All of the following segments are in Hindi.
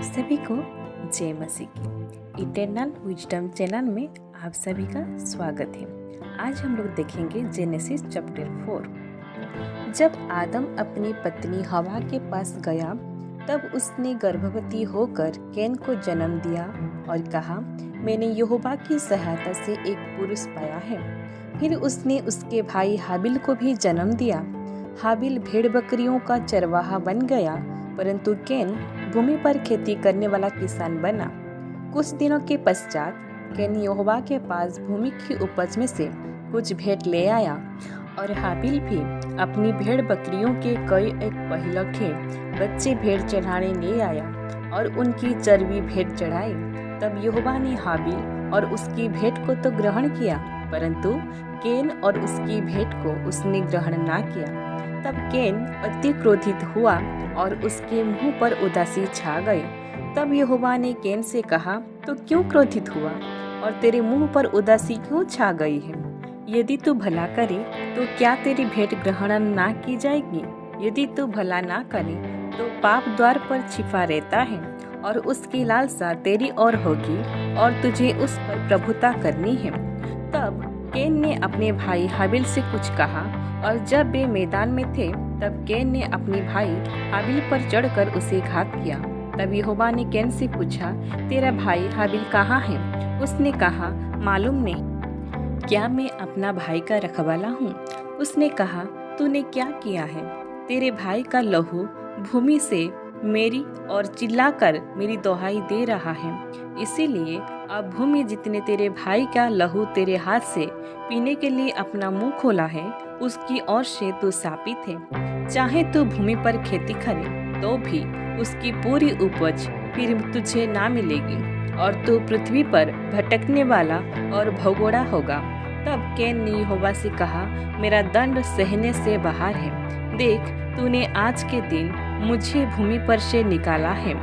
सभी को जय मसीह की इटर्नल विजडम चैनल में आप सभी का स्वागत है। आज हम लोग देखेंगे जेनेसिस चैप्टर 4। जब आदम अपनी पत्नी हवा के पास गया तब उसने गर्भवती होकर कैन को जन्म दिया और कहा, मैंने यहोवा की सहायता से एक पुरुष पाया है। फिर उसने उसके भाई हाबिल को भी जन्म दिया। हाबिल भेड़ बकरियों का चरवाहा बन गया, परंतु कैन भूमि पर खेती करने वाला किसान बना। कुछ दिनों के पश्चात कैन यहोवा के पास भूमि की उपज में से कुछ भेंट ले आया और हाबिल भी अपनी भेड़ बकरियों के कई एक पहिलखे बच्चे भेंट चढ़ाने ले आया और उनकी चर्बी भेंट चढ़ाई। तब यहोवा ने हाबिल और उसकी भेंट को तो ग्रहण किया, परंतु कैन और उसकी भेंट को उसने ग्रहण ना किया। तब कैन अति क्रोधित हुआ और उसके मुंह पर उदासी छा गई। तब यहोवा ने कैन से कहा, तो क्यों क्रोधित हुआ और तेरे मुंह पर उदासी क्यों छा गई है? यदि तू भला करे तो क्या तेरी भेंट ग्रहण ना की जाएगी? यदि तू भला ना करे तो पाप द्वार पर छिपा रहता है और उसकी लालसा तेरी ओर होगी और तुझे उस पर प्रभुता करनी है। तब कैन ने अपने भाई हाबिल से कुछ कहा और जब वे मैदान में थे तब कैन ने अपने भाई हाबिल पर चढ़कर उसे घात किया। तब यहोवा ने कैन से पूछा, तेरा भाई हाबिल कहाँ है? उसने कहा, मालूम नहीं, क्या मैं अपना भाई का रखवाला हूँ? उसने कहा, तूने क्या किया है? तेरे भाई का लहू भूमि से मेरी और चिल्लाकर मेरी दोहाई दे रहा है। इसीलिए अब भूमि जितने तेरे भाई का लहू तेरे हाथ से पीने के लिए अपना मुंह खोला है, उसकी ओर से तू शापित है। चाहे तू भूमि पर खेती करे तो भी उसकी पूरी उपज फिर तुझे ना मिलेगी और तू पृथ्वी पर भटकने वाला और भगोड़ा होगा। तब कैन ने यहोवा से कहा, मेरा दंड सहने से बाहर है। देख, तूने आज के दिन मुझे भूमि पर से निकाला है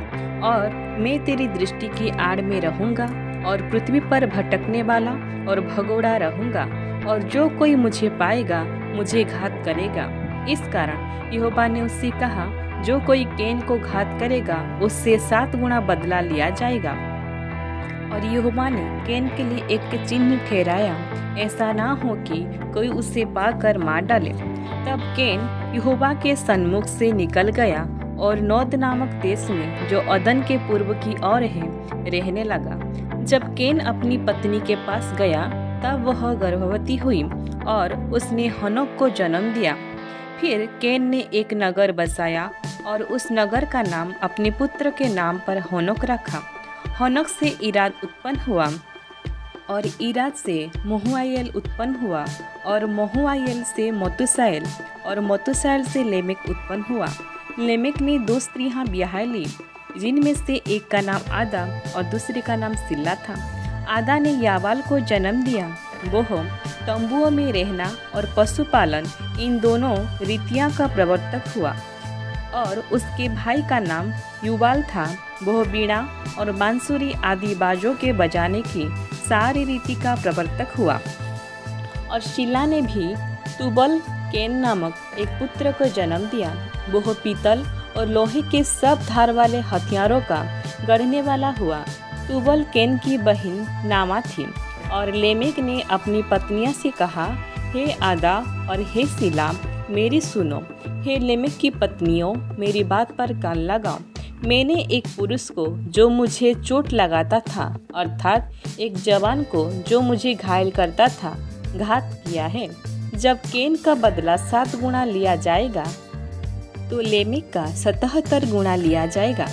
और मैं तेरी दृष्टि की आड़ में रहूंगा और पृथ्वी पर भटकने वाला और भगोड़ा रहूंगा और जो कोई मुझे पाएगा मुझे घात करेगा। इस कारण यहोवा ने उससे कहा, जो कोई कैन को घात करेगा उससे 7 गुना बदला लिया जाएगा। और यहोवा ने कैन के लिए एक चिन्ह ठहराया, ऐसा ना हो कि कोई उसे पाकर मार डाले। तब कैन यहोवा के सन्मुख से निकल गया और नोद नामक देश में, जो अदन के पूर्व की ओर है, रहने लगा। जब कैन अपनी पत्नी के पास गया तब वह गर्भवती हुई और उसने हनोक को जन्म दिया। फिर कैन ने एक नगर बसाया और उस नगर का नाम अपने पुत्र के नाम पर हनोक रखा। हनोक से इराद उत्पन्न हुआ और इराद से महुआयल उत्पन्न हुआ और महुआयल से मतूसाएल और मतूसाएल से लेमेक उत्पन्न हुआ। लेमेक ने 2 स्त्रियां ब्याह ली, जिनमें से एक का नाम आदा और दूसरे का नाम सिल्ला था। आदा ने यावाल को जन्म दिया। वह तंबुओं में रहना और पशुपालन, इन दोनों रीतियां का प्रवर्तक हुआ। और उसके भाई का नाम युवाल था। वह बीड़ा और बांसुरी आदि बाजों के बजाने की सारी रीति का प्रवर्तक हुआ। और शीला ने भी तुबल कैन नामक एक पुत्र को जन्म दिया। वह पीतल और लोहे के सब धार वाले हथियारों का गढ़ने वाला हुआ। तुबल कैन की बहन नामा थी। और लेमेक ने अपनी पत्नियों से कहा, हे आदा और हे शीला, मेरी सुनो। हे लेमेक की पत्नियों, मेरी बात पर कान लगाओ। मैंने एक पुरुष को जो मुझे चोट लगाता था, अर्थात एक जवान को जो मुझे घायल करता था, घात किया है। जब कैन का बदला 7 गुना लिया जाएगा तो लेमेक का 77 गुना लिया जाएगा।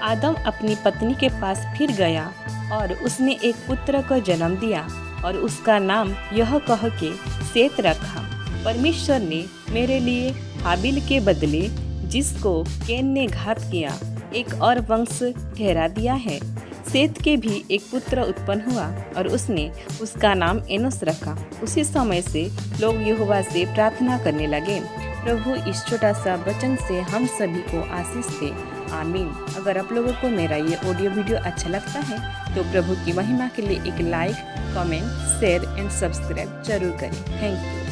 आदम अपनी पत्नी के पास फिर गया और उसने एक पुत्र को जन्म दिया और उसका नाम यह कह के सेत रखा। परमेश्वर ने मेरे लिए हाबिल के बदले, जिसको कैन ने घात किया, एक और वंश ठहरा दिया है। सेत के भी एक पुत्र उत्पन्न हुआ और उसने उसका नाम एनोस रखा। उसी समय से लोग यहोवा से प्रार्थना करने लगे। प्रभु इस छोटा सा वचन से हम सभी को आशीष दे, आमीन। अगर आप लोगों को मेरा ये ऑडियो वीडियो अच्छा लगता है तो प्रभु की महिमा के लिए एक like, comment, share and subscribe जरूर करें। Thank you.